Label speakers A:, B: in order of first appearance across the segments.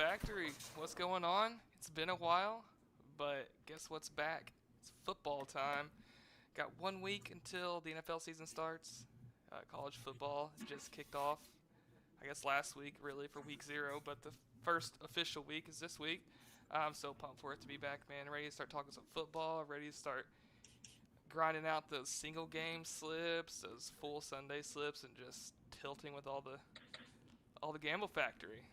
A: Factory. What's going on? It's been a while, but guess what's back? It's football time. Got 1 week until the NFL season starts. College football just kicked off, I guess last week, really, for week 0, but the first official week is this week. I'm so pumped for it to be back, man. Ready to start talking some football, ready to start grinding out those single game slips, those full Sunday slips, and just tilting with all the gamble factory.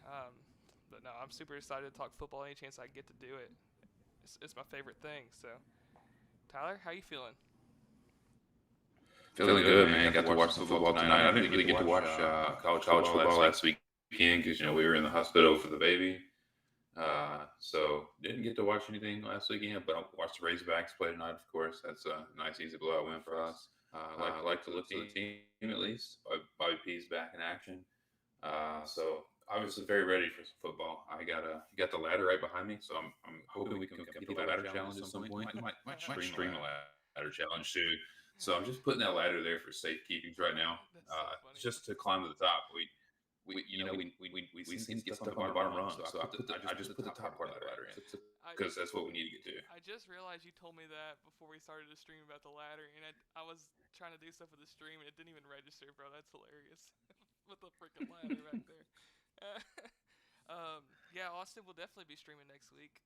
A: But no, I'm super excited to talk football any chance I get to do it. It's my favorite thing. So, Tyler, how you feeling?
B: Feeling good, man. Got to watch some football tonight. I didn't really get to watch college football last weekend because we were in the hospital for the baby. So didn't get to watch anything last weekend, but I watched the Razorbacks play tonight. Of course, that's a nice, easy blowout win for us. Like to look to the team at least. Bobby P's back in action. So obviously very ready for some football. I got the ladder right behind me, so I'm hoping we can complete the ladder challenge at some point. Might stream the ladder challenge too. So I'm just putting that ladder there for safekeepings right now,
A: That's so funny.
B: just to climb to the top. We seem to get stuck on the bottom rung, so I just put the top part of the ladder in because that's what we need to get to.
A: I just realized you told me that before we started to stream about the ladder, and I was trying to do stuff with the stream, and it didn't even register, bro. That's hilarious. With the freaking ladder back there. Yeah, Austin will definitely be streaming next week.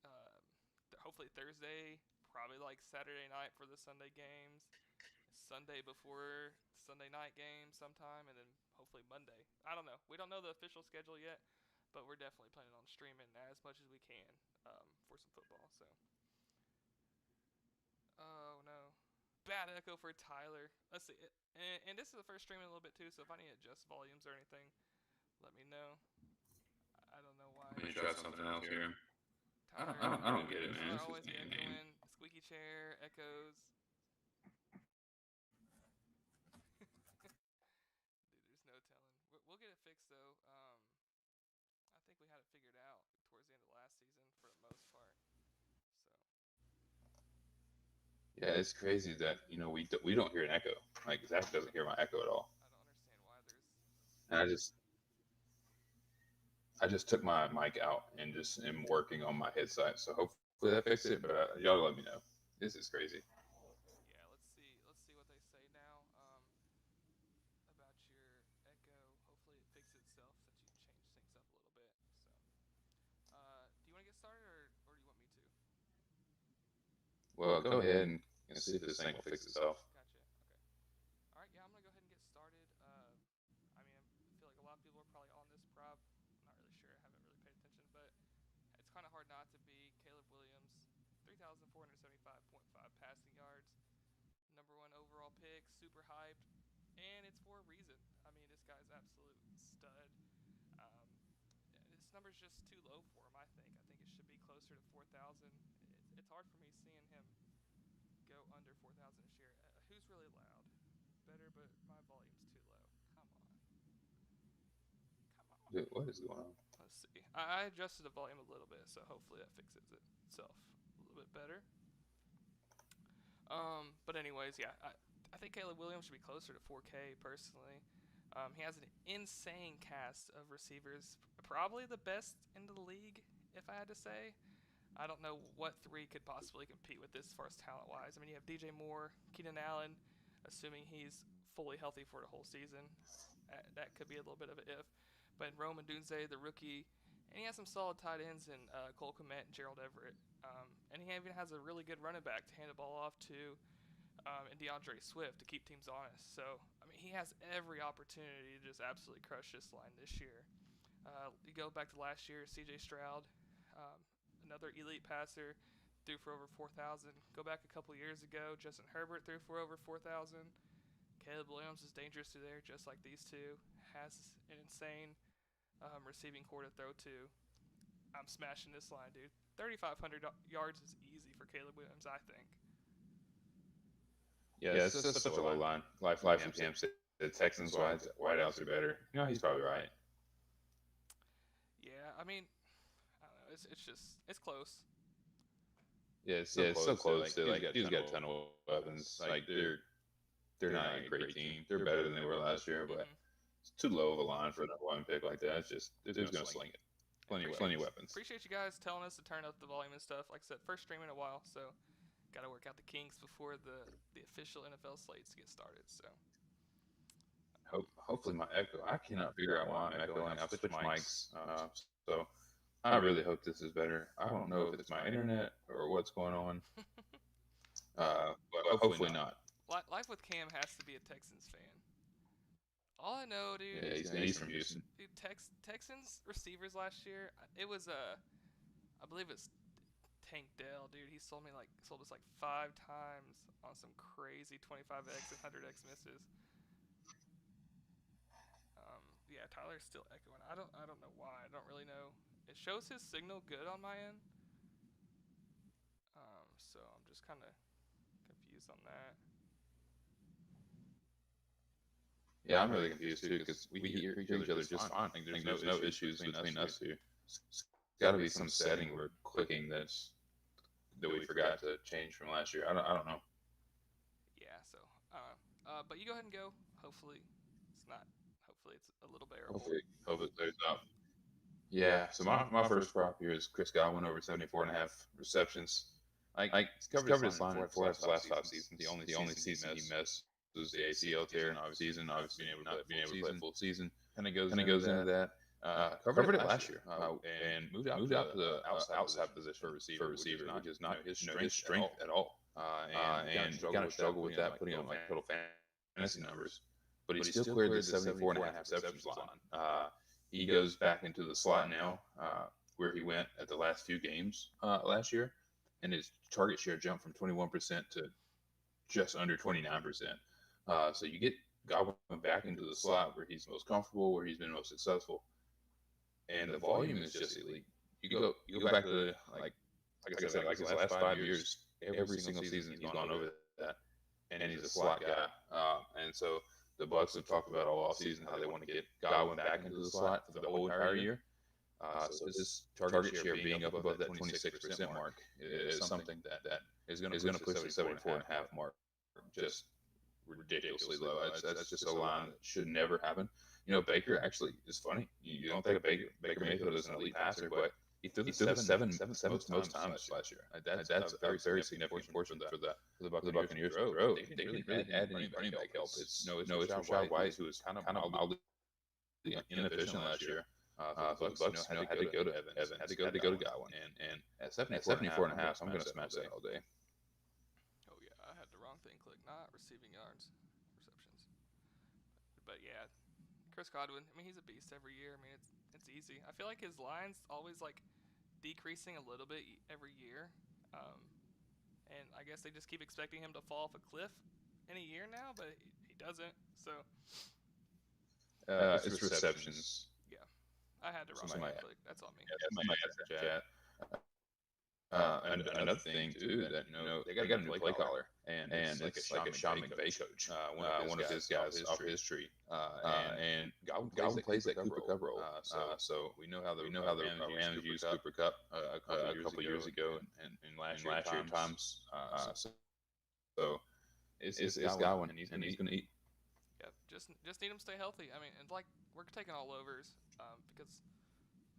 A: Hopefully Thursday, probably like Saturday night for the Sunday games, Sunday before Sunday night game sometime, and then hopefully Monday. I don't know. We don't know the official schedule yet, but we're definitely planning on streaming as much as we can for some football. So, oh no, bad echo for Tyler. Let's see. And this is the first stream in a little bit too, so if I need to adjust volumes or anything, let me know. I don't know why.
B: Let me try something else here.
A: Tyler,
B: I don't get it, man.
A: Tyler
B: This
A: always
B: is game.
A: echoing, squeaky chair, echoes. Dude, there's no telling. We'll get it fixed though. I think we had it figured out towards the end of last season for the most part. So
B: Yeah, it's crazy that we don't hear an echo. Like Zach doesn't hear my echo at all.
A: I don't understand why there's.
B: And I just took my mic out and just am working on my headset. So hopefully that fixes it. But y'all let me know. This is crazy.
A: Yeah, let's see. Let's see what they say now. About your echo. Hopefully it fixes itself since you changed things up a little bit. So, do you want to get started or do you want me to?
B: Well, go ahead and see if this thing will fix itself.
A: Gotcha. Okay. All right. Yeah, I'm gonna go ahead and get started. I mean, I feel like a lot of people are probably on this prop. I'm not really sure. I haven't really paid attention, but it's kind of hard not to be. Caleb Williams, 3,475.5 passing yards, #1 overall pick, super hyped, and it's for a reason. I mean, this guy's absolute stud. Um, this number's just too low for him. I think. I think it should be closer to 4,000. It's hard for me seeing him go under 4,000 a share. Who's really loud? Better, but my volume's too low. Come on. Come on.
B: Dude, what is going on?
A: Let's see. I adjusted the volume a little bit, so hopefully that fixes itself a little bit better. But anyways, yeah, I think Caleb Williams should be closer to 4K personally. He has an insane cast of receivers, probably the best in the league, if I had to say. I don't know what three could possibly compete with this as far as talent-wise. I mean, you have DJ Moore, Keenan Allen, assuming he's fully healthy for the whole season. That could be a little bit of an if. But Rome Odunze, the rookie, and he has some solid tight ends in Cole Kmet and Gerald Everett. And he even has a really good running back to hand the ball off to and DeAndre Swift to keep teams honest. So, I mean, he has every opportunity to just absolutely crush this line this year. You go back to last year, CJ Stroud, another elite passer, threw for over 4,000. Go back a couple years ago, Justin Herbert threw for over 4,000. Caleb Williams is dangerous through there, just like these two. Has an insane receiving core to throw to. I'm smashing this line, dude. 3,500 yards is easy for Caleb Williams, I think.
B: Yeah, it's just such a low line. Life from him. The Texans wideouts are better. He's probably right.
A: Yeah, I mean, I don't know. It's close.
B: Yeah, it's so close. He's got a ton of weapons. Like they're not a great team. They're better than they were last year, but it's too low of a line for that one pick like that. It's just they're just gonna sling it.
A: Yeah,
B: plenty of weapons.
A: appreciate you guys telling us to turn up the volume and stuff. Like I said, first stream in a while, so got to work out the kinks before the official NFL slates get started. So
B: Hopefully my echo. I cannot figure out why I'm echoing. I've switched mics, so I really hope this is better. I don't know if it's my internet or what's going on, but hopefully not.
A: Life with Cam has to be a Texans fan. All I know, dude.
B: Yeah, he's from Houston.
A: Dude, Texans receivers last year, it was I believe it's Tank Dell, dude. He sold us like 5 times on some crazy 25x and 100x misses. Yeah, Tyler's still echoing. I don't know why. I don't really know. It shows his signal good on my end. So I'm just kind of confused on that.
B: Yeah, I'm really confused too because we hear each other just fine. Like, there's no issues between us two. It's got to be some setting we're clicking that we forgot to change from last year. I don't know.
A: Yeah. So, but you go ahead and go. Hopefully, it's not. Hopefully, it's a little bearable.
B: Hope it clears up. Yeah. So my first prop here is Chris Godwin over 74.5 receptions. He's covered his line in 4 last 5 seasons. The only season he missed was the ACL tear in obviously being able to play full season. Kind of goes into that. Covered it last year and moved out to the outside position for receiver, which is not his strength at all. And kind of struggle with that, putting on like total fantasy numbers. But he still cleared the 74.5 receptions line. He goes back into the slot now, where he went at the last few games last year, and his target share jumped from 21% to just under 29%. So you get Godwin back into the slot where he's most comfortable, where he's been most successful, and the volume is just elite. You go back to like I said, like his last 5 years, every single season he's gone over that, and he's a slot guy. And so the Bucs have talked about all offseason how they want to get Godwin back into the slot for the whole entire year. So his target share being up above that 26% mark is something that is going to push the 74.5 mark just ridiculously low. That's just a line that should never happen. Baker actually is funny. You don't think of Baker Mayfield as an elite passer, but he threw the seven most times last year. That's a very significant portion for the Buccaneers to throw. They really add any running back help. It's Rashad White, who was kind of mildly inefficient last year. The Bucs had to go to Evans, had to go to Godwin, and at 74.5, I'm going to smash that all day.
A: Oh yeah, I had the wrong thing clicked. Not receiving yards, receptions. But yeah, Chris Godwin. I mean, he's a beast every year. I mean, it's easy. I feel like his line's always like decreasing a little bit every year, and I guess they just keep expecting him to fall off a cliff in a year now, but he doesn't. So
B: it's receptions.
A: Yeah, I had to wrong click. That's on me.
B: Yeah, chat. Another thing too that they got a new play caller, and it's like a Sean McVay coach, one of his guys off his tree, and Godwin plays that Cooper Cup role. So we know how the Rams used Cooper Cup a couple years ago, and last year times. So it's Godwin, and he's going to eat.
A: Yeah, just need him to stay healthy. I mean, and like we're taking all overs, because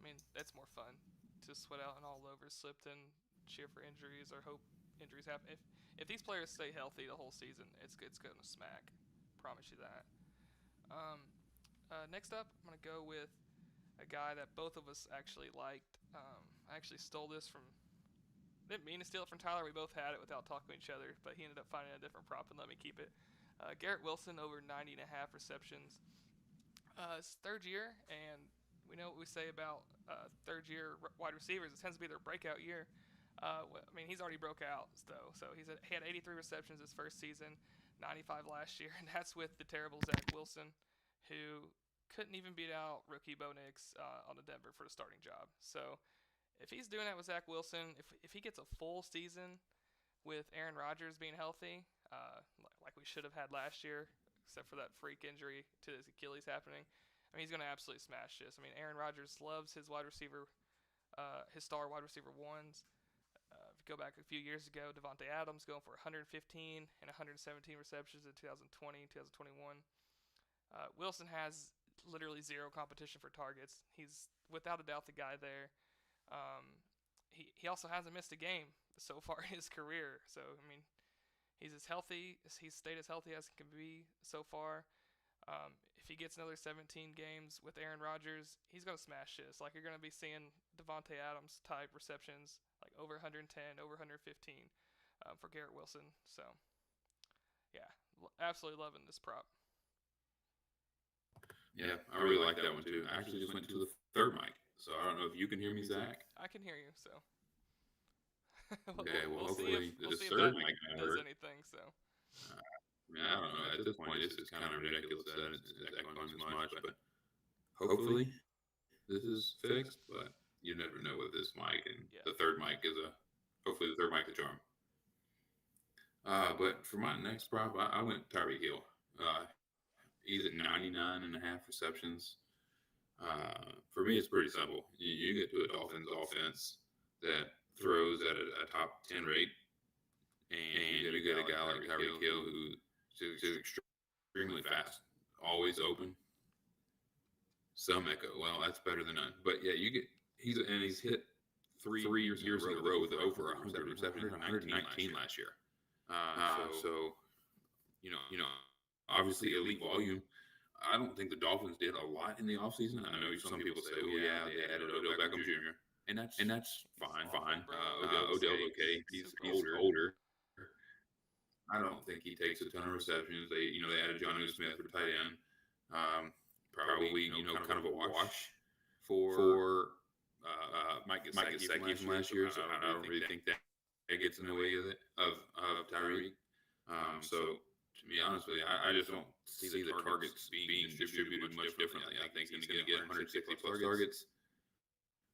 A: I mean it's more fun to sweat out an all over, slipped in, cheer for injuries or hope injuries happen. If these players stay healthy the whole season, it's gonna smack. Promise you that. Next up, I'm gonna go with a guy that both of us actually liked. I actually stole this from. Didn't mean to steal it from Tyler. We both had it without talking to each other, but he ended up finding a different prop and let me keep it. Garrett Wilson over 90.5 receptions. It's third year, and we know what we say about third-year wide receivers. It tends to be their breakout year. I mean, he's already broke out, though. So he had 83 receptions his first season, 95 last year, and that's with the terrible Zach Wilson, who couldn't even beat out rookie Bo Nix on the Denver for the starting job. So if he's doing that with Zach Wilson, if he gets a full season with Aaron Rodgers being healthy, like we should have had last year, except for that freak injury to his Achilles happening, I mean, he's going to absolutely smash this. I mean, Aaron Rodgers loves his wide receiver, his star wide receiver ones. If you go back a few years ago, Devontae Adams going for 115 and 117 receptions in 2020, 2021. Wilson has literally zero competition for targets. He's without a doubt the guy there. He also hasn't missed a game so far in his career. So I mean, he's stayed as healthy as he can be so far. If he gets another 17 games with Aaron Rodgers, he's gonna smash this. Like you're gonna be seeing Devontae Adams type receptions, like over 110, over 115 for Garrett Wilson. So yeah, absolutely loving this prop.
B: Yeah, I really like that one too. I actually just went to the third mic, so I don't know if you can hear me, Zach.
A: I can hear you. So
B: okay, well,
A: we'll
B: hopefully
A: we'll
B: the
A: see if
B: third
A: that
B: mic
A: does anything. So
B: I mean, I don't know. At this point, it's kind of ridiculous that it's echoing as much, but hopefully this is fixed. But you never know with this mic, and
A: yeah.
B: the third mic is hopefully the third mic is a charm. But for my next prop, I went Tyreek Hill. He's at 99.5 receptions. For me, it's pretty simple. You get to a Dolphins offense that throws at a top 10 rate, and you get a guy like Tyreek Hill who's extremely fast, always open. Some echo. Well, that's better than none. But yeah, he's hit three years in a row with over 100 receptions, 119 last year. So obviously elite volume. I don't think the Dolphins did a lot in the offseason. I know some people say, "Oh yeah, they added Odell Beckham Jr." and that's fine. Odell's okay. He's older. I don't think he takes a ton of receptions. They added Jonnu Smith for tight end. Probably kind of a wash for Mike Gesicki from last year. So I don't really think that gets in the way of Tyreek. So to be honest with you, I just don't see the targets being distributed much differently. I think he's going to get 160 plus targets.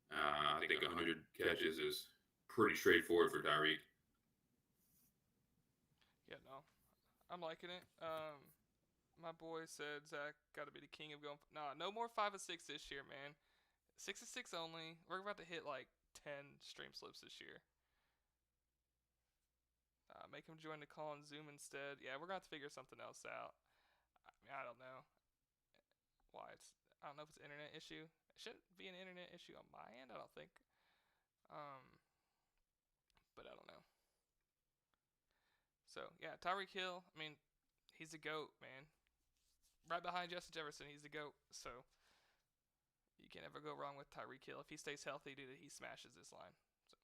B: I think 100 catches is pretty straightforward for Tyreek.
A: Yeah, no, I'm liking it. My boy said Zach got to be the king of going. Nah, no more 5 of 6 this year, man. 6 of 6 only. We're about to hit like 10 stream slips this year. Make him join the call on Zoom instead. Yeah, we're gonna have to figure something else out. I mean, I don't know why I don't know if it's an internet issue. It shouldn't be an internet issue on my end. I don't think. But I don't know. So yeah, Tyreek Hill. I mean, he's the GOAT, man. Right behind Justin Jefferson, he's the GOAT. So you can't ever go wrong with Tyreek Hill. If he stays healthy, dude, he smashes this line. So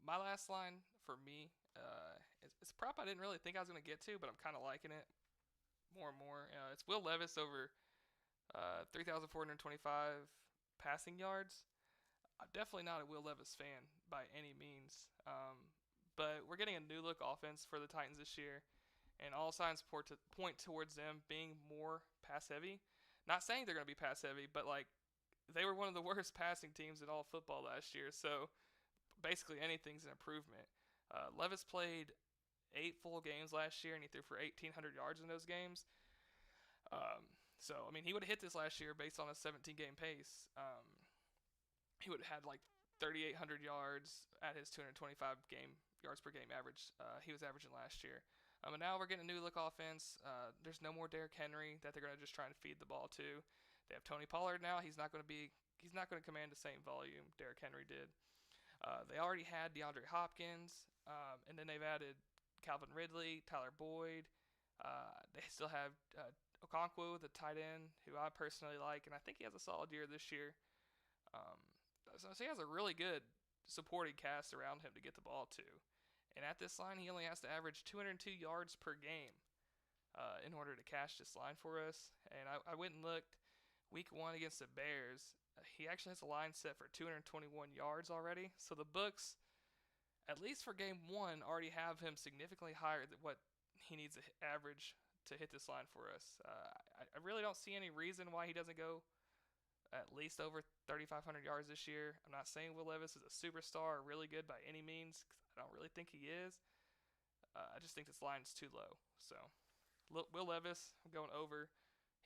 A: my last line for me, it's a prop I didn't really think I was gonna get to, but I'm kind of liking it more and more. It's Will Levis over 3,425 passing yards. I'm definitely not a Will Levis fan by any means, but we're getting a new look offense for the Titans this year, and all signs point towards them being more pass heavy. Not saying they're going to be pass heavy, but like they were one of the worst passing teams in all football last year, so basically anything's an improvement. Levis played 8 full games last year, and he threw for 1,800 yards in those games. So I mean, he would have hit this last year based on a 17-game pace. He would have had like 3,800 yards at his 225 yards per game average. He was averaging last year. And now we're getting a new look offense. There's no more Derrick Henry that they're going to just try and feed the ball to. They have Tony Pollard now. He's not going to command the same volume Derrick Henry did. They already had DeAndre Hopkins, and then they've added Calvin Ridley, Tyler Boyd. They still have Okonkwo, the tight end, who I personally like, and I think he has a solid year this year. So he has a really good supporting cast around him to get the ball to. And at this line, he only has to average 202 yards per game in order to cash this line for us. And I went and looked. Week 1 against the Bears, he actually has a line set for 221 yards already. So the books, at least for game 1, already have him significantly higher than what he needs to average to hit this line for us. I really don't see any reason why he doesn't go at least over 3,500 yards this year. I'm not saying Will Levis is a superstar or really good by any means, because I don't really think he is. I just think this line's too low. So Will Levis, I'm going over.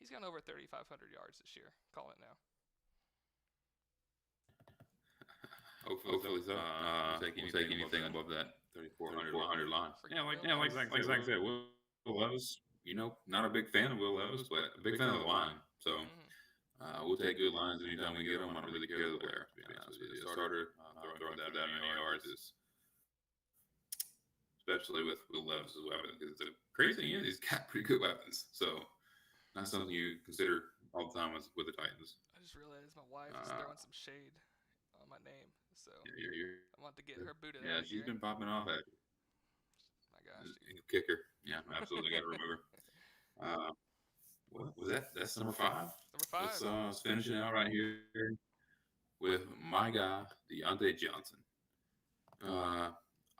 A: He's gone over 3,500 yards this year. Call it now.
B: Hopefully so. We'll take anything above that 3,400 line. Yeah, like Zach said, Will Levis, not a big fan of Will Levis, but a big fan of the line. So
A: Mm-hmm.
B: we'll take good lines anytime we get them. I don't really care the player, to be honest with you. A starter throwing for that many yards is, especially with Will Levis' weapon, because the crazy thing is he's got pretty good weapons. So not something you consider all the time with the Titans.
A: I just realized my wife is throwing some shade on my name, so I want to get her booted out of
B: she's
A: here.
B: been popping off at you.
A: My gosh, dude.
B: Kicker. Yeah, absolutely got to remove her. What was that? That's number 5.
A: Number 5.
B: Let's finish it out right here with my guy, Deontay Johnson.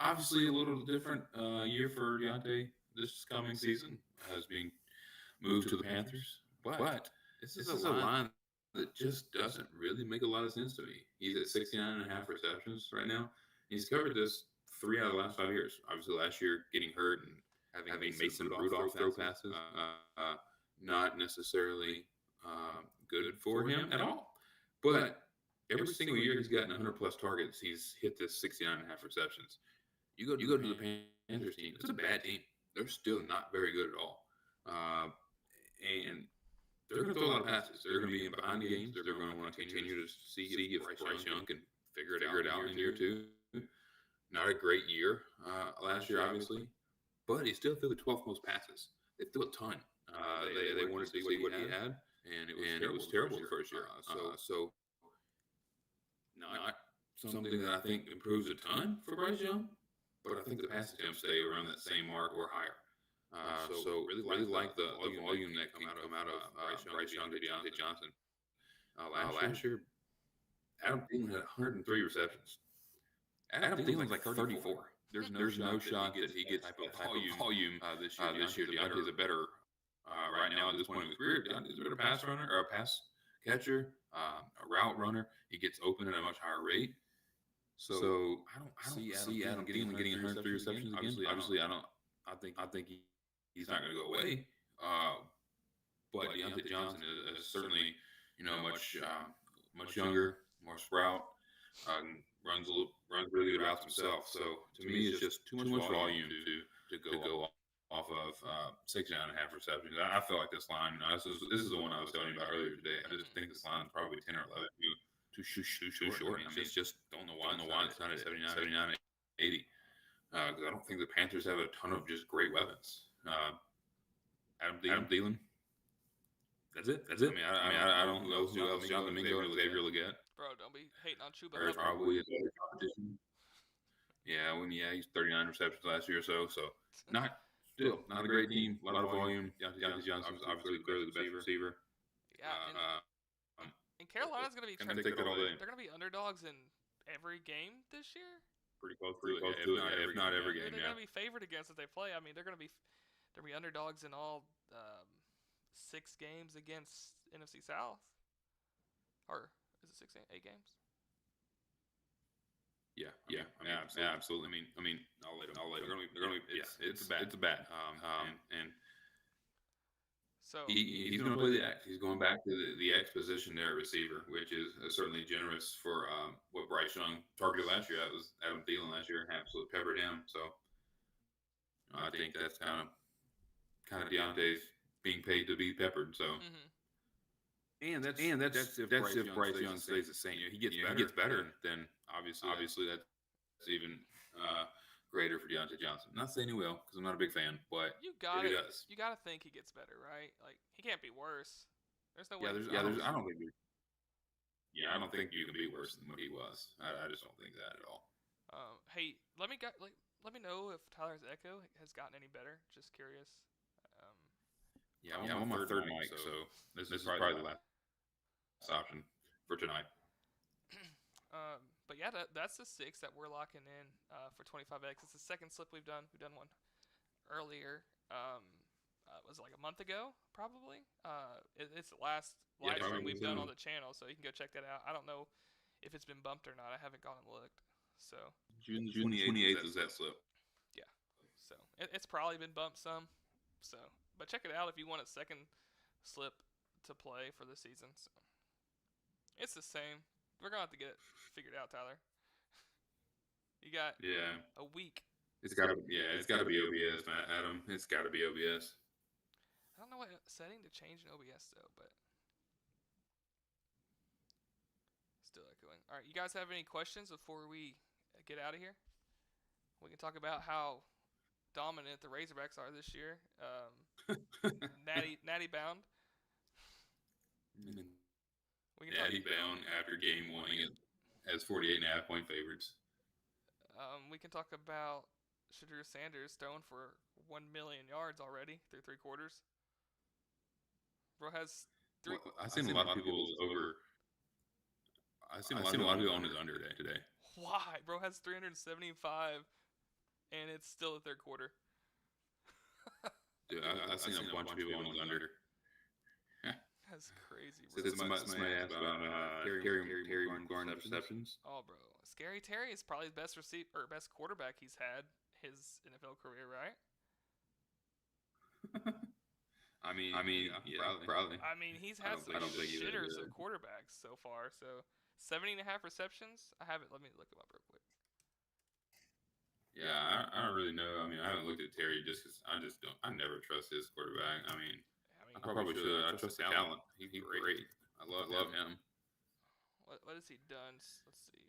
B: Obviously, a little different year for Deontay this coming season as being moved to the Panthers. But this is a line that just doesn't really make a lot of sense to me. He's at 69.5 receptions right now. He's covered this 3 out of the last 5 years. Obviously, last year getting hurt and having Mason Rudolph throw passes, not necessarily good for him at all. But every single year he's gotten 100 plus targets. He's hit this 69.5 receptions. You go to the Panthers team. It's a bad team. They're still not very good at all. And they're going to throw a lot of passes. They're going to be in behind the games. They're going to want to continue to see if Bryce Young can figure it out in year 2. Not a great year last year, obviously, but he still threw the 12th most passes. They threw a ton. They wanted to see what he had, and it was terrible the first year. So not something that I think improves a ton for Bryce Young, but I think the pass attempts stay around that same mark or higher. So really like the volume that can come out of Bryce Young to Deontay Johnson. Last year, Adam Thielen had 103 receptions. Adam Thielen's like 34. There's no shot that he gets type of volume this year. Deontay's a better right now at this point in his career. Deontay's a better pass runner or a pass catcher, a route runner. He gets open at a much higher rate. So I don't see Adam Thielen getting 103 receptions again. Obviously, I think he's not going to go away. But Deontay Johnson is certainly much younger, more sprout, runs really good routes himself. So to me, it's just too much volume to go off of 69.5 receptions. I feel like this line. This is the one I was telling you about earlier today. I just think this line's probably 10 or 11 too short. I mean, it's just don't know why it's not at 79, 80. Because I don't think the Panthers have a ton of just great weapons. Adam Thielen. That's it. I mean, I don't know who else Jonathan Mingo and Xavier Legette.
A: Bro, don't be hating on Chuba.
B: There's probably a better competition. Yeah, he's 39 receptions last year or so. So not a great team. A lot of volume. Deontay Johnson's obviously clearly the best receiver.
A: Yeah, and Carolina's going to be
B: take that all day.
A: They're going to be underdogs in every game this year.
B: Pretty close to it. If not every game.
A: They're going to be favored against if they play. I mean, they're going to be underdogs in all 6 games against NFC South. Or is it 8 games?
B: Yeah, absolutely. I mean, I'll let them. They're going to be. It's a bad. And
A: so
B: he's going to play the X. He's going back to the X position there at receiver, which is certainly generous for what Bryce Young targeted last year. That was Adam Thielen last year, and absolutely peppered him. So I think that's kind of Deontay's being paid to be peppered. So.
A: Mm-hmm.
B: And that's if Bryce Young stays the same. He gets better, then obviously that's even greater for Deontay Johnson. Not saying he will, because I'm not a big fan, but
A: he does. You gotta think he gets better, right? Like he can't be worse. There's no way.
B: I don't think you can be worse than what he was. I just don't think that at all.
A: Hey, let me know if Tyler's echo has gotten any better. Just curious.
B: I'm on my third mic, so this is probably the last option for tonight.
A: But yeah, that's the 6 that we're locking in for 25X. It's the second slip we've done. We've done one earlier. Was it like a month ago, probably? It's the last live stream we've done on the channel, so you can go check that out. I don't know if it's been bumped or not. I haven't gone and looked. So
B: June 28th is that slip.
A: Yeah. So it's probably been bumped some. So, but check it out if you want a second slip to play for the season. So it's the same. We're gonna have to get it figured out, Tyler. You got a week.
B: It's gotta be OBS, Adam. It's gotta be OBS.
A: I don't know what setting to change in OBS though, but still echoing. All right, you guys have any questions before we get out of here? We can talk about how dominant the Razorbacks are this year. Natty bound.
B: Natty bound after game one as 48.5-point favorites.
A: We can talk about Shadur Sanders throwing for 1 million yards already through 3 quarters. Bro has three.
B: Well, I've seen a lot of people over. I've seen a lot of people on his under today.
A: Why? Bro has 375, and it's still the 3rd quarter.
B: Dude, I've seen a bunch of people on his under.
A: That's crazy, bro.
B: Somebody asked about Terry McLaurin interceptions.
A: Oh, bro. Scary Terry is probably the best best quarterback he's had his NFL career, right?
B: I mean, yeah, probably.
A: I mean, he's had some shitters of quarterbacks so far. So 70.5 receptions. I haven't. Let me look him up real quick.
B: Yeah, I don't really know. I mean, I haven't looked at Terry just because I never trust his quarterback. I mean, I probably should. I trust the talent. He's great. I love him.
A: What has he done? Let's see.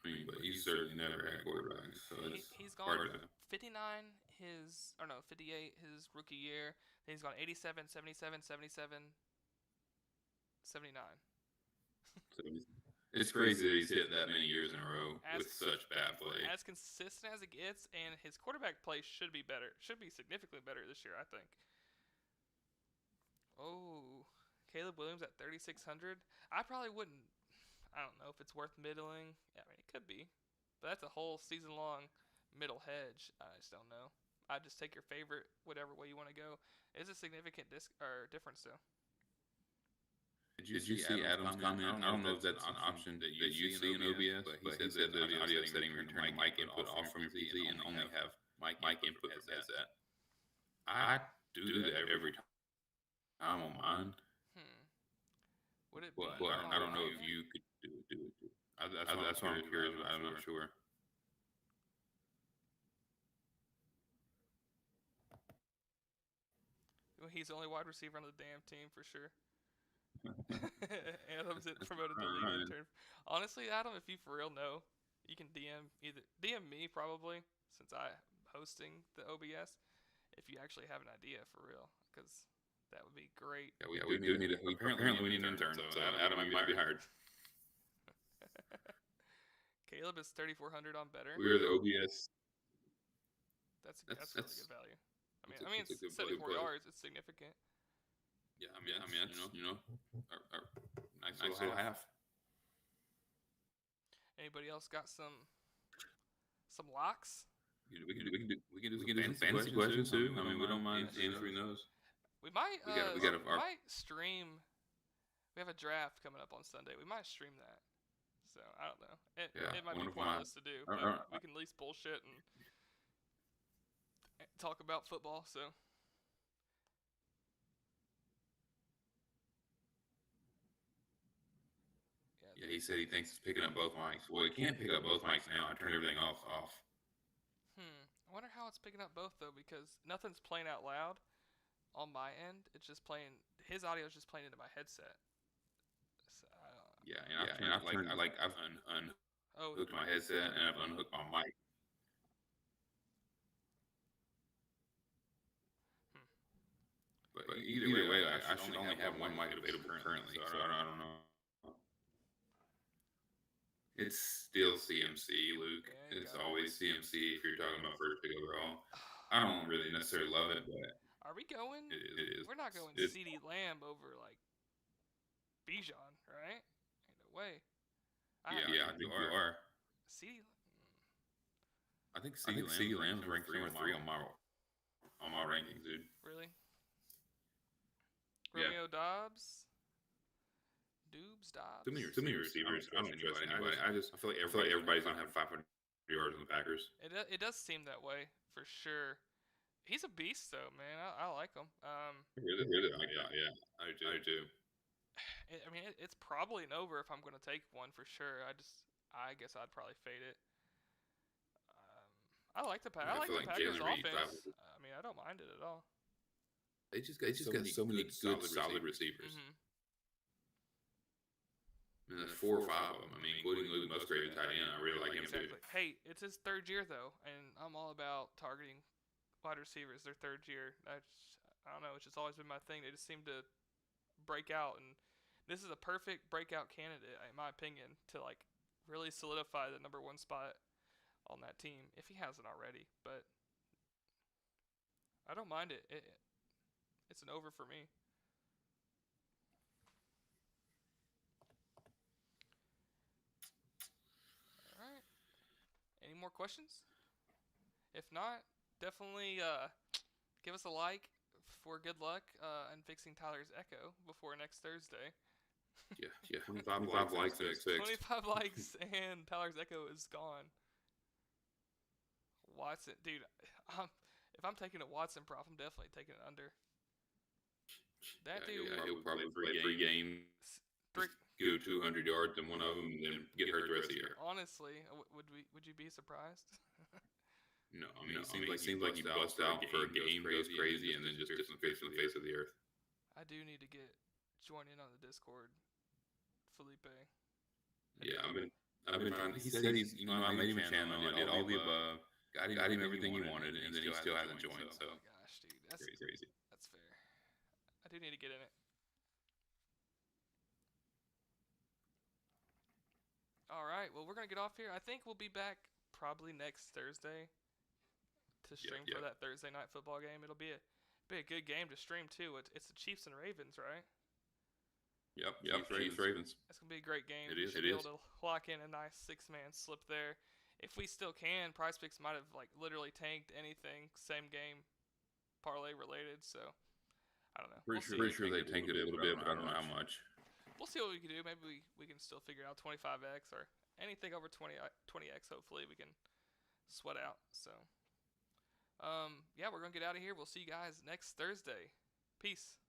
B: I mean, but he's certainly never had quarterbacks, so
A: he's gone 59 58 his rookie year. Then he's gone 87, 77, 77, 79.
B: It's crazy that he's hit that many years in a row with such bad play.
A: As consistent as it gets, and his quarterback play should be better. Should be significantly better this year, I think. Oh, Caleb Williams at 3,600. I probably wouldn't. I don't know if it's worth middling. Yeah, I mean, it could be. But that's a whole season-long middle hedge. I just don't know. I just take your favorite, whatever way you want to go. It's a significant difference, though.
B: Did you see Adam's comment? I don't know if that's an option that you see in OBS, but he said that the audio setting return mic input off from your PC and only have mic input as that. I do that every time I'm on mine.
A: Would it be?
B: But I don't know if you could do it. That's what I'm curious about. I'm not sure.
A: Well, he's the only wide receiver on the damn team for sure. Adam's promoted to league intern. Honestly, Adam, if you for real know, you can DM me probably, since I'm hosting the OBS, if you actually have an idea for real, because that would be great.
B: Yeah, we do need to. Apparently, we need an intern. So Adam might be hired.
A: Caleb is 3,400 on better.
B: We're the OBS.
A: That's really good value. I mean, it's 74 yards. It's significant.
B: Yeah, I mean, nice little half.
A: Anybody else got some locks?
B: We can do some fantasy questions too. I mean, we don't mind answering those.
A: We might might stream. We have a draft coming up on Sunday. We might stream that. So I don't know. It might be pointless to do, but we can at least bullshit and talk about football. So.
B: Yeah, he said he thinks it's picking up both mics. Well, he can't pick up both mics now. I turned everything off.
A: I wonder how it's picking up both though, because nothing's playing out loud on my end. It's just playing. His audio is just playing into my headset. So,
B: I've unhooked my headset and I've unhooked my mic. But either way, I should only have one mic available currently. So I don't know. It's still CMC, Luke. It's always CMC if you're talking about first pick overall. I don't really necessarily love it, but
A: are we going?
B: It is.
A: We're not going CeeDee Lamb over like Bijan, right? Ain't no way.
B: I think you are.
A: CeeDee.
B: I think CeeDee Lamb's ranked number 3 on my rankings, dude.
A: Really? Romeo Dobbs. Dobbs.
B: Too many receivers. I don't trust anybody. I feel like everybody's gonna have 500 yards on the Packers.
A: It does seem that way for sure. He's a beast though, man. I like him.
B: Really, yeah. I do too.
A: I mean, it's probably an over if I'm gonna take one for sure. I guess I'd probably fade it. I like the
B: I
A: I like
B: feel
A: the
B: like
A: Packers
B: Jalen Reed
A: offense. I mean, I don't mind it at all.
B: they just got so many good solid receivers.
A: Mm-hmm.
B: And there's 4 or 5 of them. I mean, including Luke Musgrave, tight end. I really like him too.
A: Exactly. Hey, it's his third year though, and I'm all about targeting wide receivers their third year. I don't know. It's just always been my thing. They just seem to break out, and this is a perfect breakout candidate, in my opinion, to like really solidify the #1 spot on that team if he hasn't already. But I don't mind it. It's an over for me. All right. Any more questions? If not, definitely give us a like for good luck in fixing Tyler's echo before next Thursday.
B: Yeah. 25 likes and it's fixed.
A: 25 likes and Tyler's echo is gone. Watson, dude, if I'm taking a Watson prop, I'm definitely taking it under. That dude,
B: he'll probably play 3 games, go 200 yards in one of them, and then get hurt the rest of the year.
A: Honestly, would you be surprised?
B: No, I mean, it seems like he bust out for a game, goes crazy, and then just disappears from the face of the earth.
A: I do need to join in on the Discord, Felipe.
B: Yeah, I've been trying. He said he's, I made him a channel. I did all the above. Got him everything he wanted, and then he still hasn't joined. So,
A: oh my gosh, dude, that's
B: crazy.
A: That's fair. I do need to get in it. All right, well, we're gonna get off here. I think we'll be back probably next Thursday to stream for that Thursday night football game. It'll be a good game to stream too. It's the Chiefs and Ravens, right?
B: Yep. Chiefs Ravens.
A: It's gonna be a great game.
B: It is.
A: Should be able to lock in a nice 6-man slip there. If we still can, Prizepicks might have like literally tanked anything same game parlay related. So I don't know.
B: Pretty sure they tanked it a little bit, but I don't know how much.
A: We'll see what we can do. Maybe we can still figure out 25x or anything over 20x. Hopefully we can sweat out. So yeah, we're gonna get out of here. We'll see you guys next Thursday. Peace.